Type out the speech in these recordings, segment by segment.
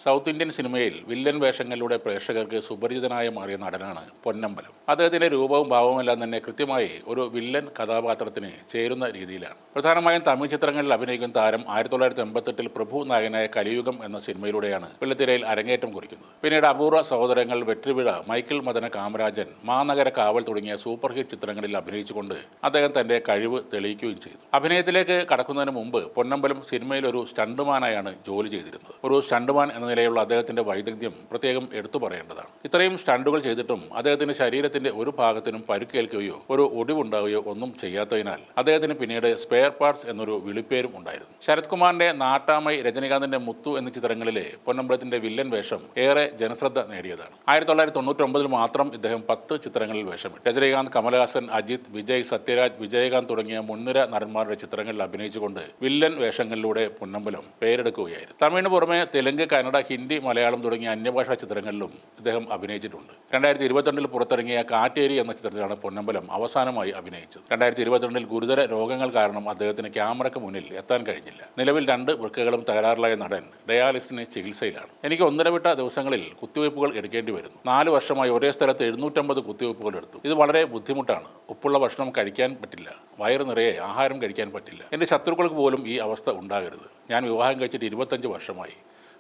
South Indian സിനിമയിൽ villain വേഷങ്ങളിലൂടെ പ്രേക്ഷകർക്ക് സുപരിചിതനായി മാറിയ നടനാണ് പൊന്നമ്പലം. അദ്ദേഹത്തിന്റെ രൂപവും ഭാവവുമെല്ലാം തന്നെ കൃത്യമായി ഒരു വില്ലൻ കഥാപാത്രത്തിന് ചേരുന്ന രീതിയിലാണ്. പ്രധാനമായും തമിഴ് ചിത്രങ്ങളിൽ അഭിനയിക്കുന്ന താരം 1988 പ്രഭു നായകനായ കലിയുഗം എന്ന സിനിമയിലൂടെയാണ് വെള്ളിത്തിരയിൽ അരങ്ങേറ്റം കുറിക്കുന്നത്. പിന്നീട് അപൂർവ സഹോദരങ്ങൾ, വെട്രിവിഴ, മൈക്കിൾ മദന കാമരാജൻ, മാനഗര കാവൽ തുടങ്ങിയ സൂപ്പർ ഹിറ്റ് ചിത്രങ്ങളിൽ അഭിനയിച്ചുകൊണ്ട് അദ്ദേഹം തന്റെ കഴിവ് തെളിയിക്കുകയും ചെയ്തു. അഭിനയത്തിലേക്ക് കടക്കുന്നതിന് മുമ്പ് പൊന്നമ്പലം സിനിമയിൽ ഒരു സ്റ്റണ്ടുമാനായാണ് ജോലി ചെയ്തിരുന്നത്. ഒരു സ്റ്റണ്ടുമാൻ എന്ന നിലയിലുള്ള അദ്ദേഹത്തിന്റെ വൈദഗ്ധ്യം പ്രത്യേകം എടുത്തു പറയേണ്ടതാണ്. ഇത്രയും സ്റ്റണ്ടുകൾ ചെയ്തിട്ടും അദ്ദേഹത്തിന്റെ ശരീരത്തിന്റെ ഒരു ഭാഗത്തിനും പരുക്കേൽക്കുകയോ ഒരു ഒടിവുണ്ടാവുകയോ ഒന്നും ചെയ്യാത്തതിനാൽ അദ്ദേഹത്തിന് പിന്നീട് സ്പെയർ പാർട്സ് എന്നൊരു വിളിപ്പേരും ഉണ്ടായിരുന്നു. ശരത് കുമാറിന്റെ നാട്ടാമൈ, രജനികാന്തിന്റെ മുത്തു എന്നീ ചിത്രങ്ങളിലെ പൊന്നമ്പലത്തിന്റെ വില്ലൻ വേഷം ഏറെ ജനശ്രദ്ധ നേടിയതാണ്. 1999 മാത്രം ഇദ്ദേഹം 10 ചിത്രങ്ങളിൽ വേഷമിട്ടു. രജനികാന്ത്, കമലഹാസൻ, അജിത്, വിജയ്, സത്യരാജ്, വിജയകാന്ത് തുടങ്ങിയ മുൻനിര നടന്മാരുടെ ചിത്രങ്ങളിൽ അഭിനയിച്ചുകൊണ്ട് വില്ലൻ വേഷങ്ങളിലൂടെ പൊന്നമ്പലം പേരെടുക്കുകയായിരുന്നു. തമിഴിന് പുറമെ തെലുങ്ക്, കന്നഡ, ഹിന്ദി, മലയാളം തുടങ്ങിയ അന്യഭാഷാ ചിത്രങ്ങളിലും ഇദ്ദേഹം അഭിനയിച്ചിട്ടുണ്ട്. 2022 പുറത്തിറങ്ങിയ കാറ്റേരി എന്ന ചിത്രത്തിലാണ് പൊന്നമ്പലം അവസാനമായി അഭിനയിച്ചത്. 2022 ഗുരുതര രോഗങ്ങൾ കാരണം അദ്ദേഹത്തിന് ക്യാമറയ്ക്ക് മുന്നിൽ എത്താൻ കഴിഞ്ഞില്ല. നിലവിൽ 2 വൃക്കകളും തകരാറിലായ നടൻ ഡയാലിസിന് ചികിത്സയിലാണ്. എനിക്ക് ഒന്നിടവിട്ട ദിവസങ്ങളിൽ കുത്തിവയ്പ്പുകൾ എടുക്കേണ്ടി വരുന്നു. 4 വർഷമായി ഒരേ സ്ഥലത്ത് 750 കുത്തിവയ്പ്പുകൾ എടുത്തു. ഇത് വളരെ ബുദ്ധിമുട്ടാണ്. ഉപ്പുള്ള ഭക്ഷണം കഴിക്കാൻ പറ്റില്ല, വയറ് നിറയെ ആഹാരം കഴിക്കാൻ പറ്റില്ല. എൻ്റെ ശത്രുക്കൾക്ക് പോലും ഈ അവസ്ഥ ഉണ്ടാകരുത്. ഞാൻ വിവാഹം കഴിച്ചിട്ട് 25 വർഷമായി.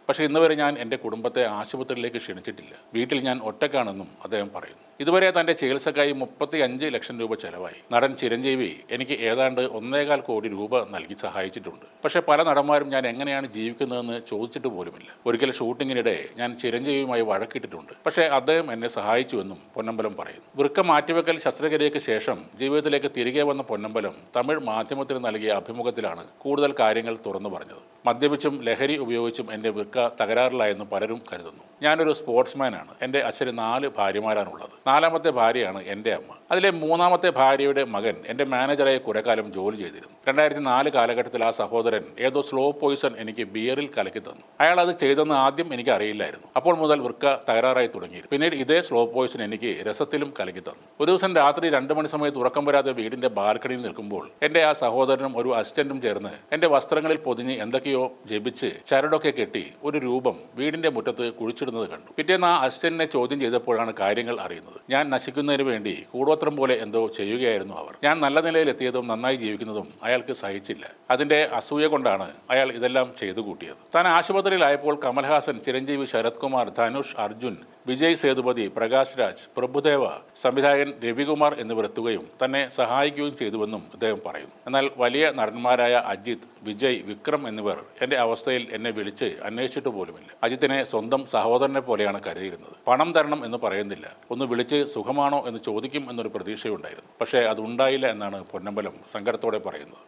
പക്ഷേ ഇന്നുവരെ ഞാൻ എൻ്റെ കുടുംബത്തെ ആശുപത്രിയിലേക്ക് ക്ഷണിച്ചിട്ടില്ല. വീട്ടിൽ ഞാൻ ഒറ്റക്കാണെന്നും അദ്ദേഹം പറയുന്നു. ഇതുവരെ തൻ്റെ ചികിത്സക്കായി 35 ലക്ഷം രൂപ ചെലവായി. നടൻ ചിരഞ്ജീവി എനിക്ക് ഏതാണ്ട് 1.25 കോടി രൂപ നൽകി സഹായിച്ചിട്ടുണ്ട്. പക്ഷേ പല നടന്മാരും ഞാൻ എങ്ങനെയാണ് ജീവിക്കുന്നതെന്ന് ചോദിച്ചിട്ട് പോലുമില്ല. ഒരിക്കൽ ഷൂട്ടിങ്ങിനിടെ ഞാൻ ചിരഞ്ജീവിയുമായി വഴക്കിട്ടിട്ടുണ്ട്. പക്ഷേ അദ്ദേഹം എന്നെ സഹായിച്ചുവെന്നും പൊന്നമ്പലം പറയുന്നു. വൃക്ക മാറ്റിവെക്കൽ ശസ്ത്രക്രിയയ്ക്ക് ശേഷം ജീവിതത്തിലേക്ക് തിരികെ വന്ന പൊന്നമ്പലം തമിഴ് മാധ്യമത്തിന് നൽകിയ അഭിമുഖത്തിലാണ് കൂടുതൽ കാര്യങ്ങൾ തുറന്നു പറഞ്ഞത്. മദ്യപിച്ചും ലഹരി ഉപയോഗിച്ചും എൻ്റെ വൃക്ക തകരാറിലായെന്ന് പലരും കരുതുന്നു. ഞാനൊരു സ്പോർട്സ്മാനാണ്. എൻ്റെ അച്ഛന് 4 ഭാര്യമാരാണുള്ളത്. 4ാമത്തെ ഭാര്യയാണ് എൻ്റെ അമ്മ. അതിലെ 3ാമത്തെ ഭാര്യയുടെ മകൻ എൻ്റെ മാനേജറായി കുറേക്കാലം ജോലി ചെയ്തിരുന്നു. 2004 കാലഘട്ടത്തിൽ ആ സഹോദരൻ ഏതോ സ്ലോ പോയിസൺ എനിക്ക് ബിയറിൽ കലക്കി തന്നു. അയാൾ അത് ചെയ്തെന്ന് ആദ്യം എനിക്ക് അറിയില്ലായിരുന്നു. അപ്പോൾ മുതൽ വൃക്ക തകരാറായി തുടങ്ങിയിരുന്നു. പിന്നീട് ഇതേ സ്ലോ പോയിസൺ എനിക്ക് രസത്തിലും കലക്കി തന്നു. ഒരു ദിവസം രാത്രി 2 മണി സമയത്ത് ഉറക്കം വരാതെ വീടിൻ്റെ ബാൽക്കണിയിൽ നിൽക്കുമ്പോൾ എൻ്റെ ആ സഹോദരനും ഒരു അസിസ്റ്റന്റും ചേർന്ന് എൻ്റെ വസ്ത്രങ്ങളിൽ പൊതിഞ്ഞ് എന്തൊക്കെയോ ജപിച്ച് ചരടൊക്കെ കെട്ടി ഒരു രൂപം വീടിൻ്റെ മുറ്റത്ത് കുഴിച്ചിടുന്നത് കണ്ടു. പിറ്റേന്ന് ആ അസിസ്റ്റന്റിനെ ചോദ്യം ചെയ്തപ്പോഴാണ് കാര്യങ്ങൾ അറിയുന്നത്. ഞാൻ നശിക്കുന്നതിന് വേണ്ടി കൂടോത്രം പോലെ എന്തോ ചെയ്യുകയായിരുന്നു അവർ. ഞാൻ നല്ല നിലയിൽ എത്തിയതും നന്നായി ജീവിക്കുന്നതും അയാൾക്ക് സഹിച്ചില്ല. അതിൻ്റെ അസൂയ കൊണ്ടാണ് അയാൾ ഇതെല്ലാം ചെയ്തു കൂട്ടിയത്. താൻ ആശുപത്രിയിലായപ്പോൾ കമൽഹാസൻ, ചിരഞ്ജീവി, ശരത് കുമാർ, ധനുഷ്, അർജുൻ, വിജയ് സേതുപതി, പ്രകാശ് രാജ്, പ്രഭുദേവ, സംവിധായകൻ രവികുമാർ എന്നിവർ എത്തുകയും തന്നെ സഹായിക്കുകയും ചെയ്തുവെന്നും അദ്ദേഹം പറയുന്നു. എന്നാൽ വലിയ നടന്മാരായ അജിത്, വിജയ്, വിക്രം എന്നിവർ എൻ്റെ അവസ്ഥയിൽ എന്നെ വിളിച്ച് അന്വേഷിച്ചിട്ട് പോലുമില്ല. അജിത്തിനെ സ്വന്തം സഹോദരനെ പോലെയാണ് കരുതിയിരുന്നത്. പണം തരണം എന്ന് പറയുന്നില്ല, ഒന്ന് വിളിച്ച് സുഖമാണോ എന്ന് ചോദിക്കും എന്നൊരു പ്രതീക്ഷയുണ്ടായിരുന്നു. പക്ഷേ അതുണ്ടായില്ല എന്നാണ് പൊന്നമ്പലം സങ്കടത്തോടെ പറയുന്നത്.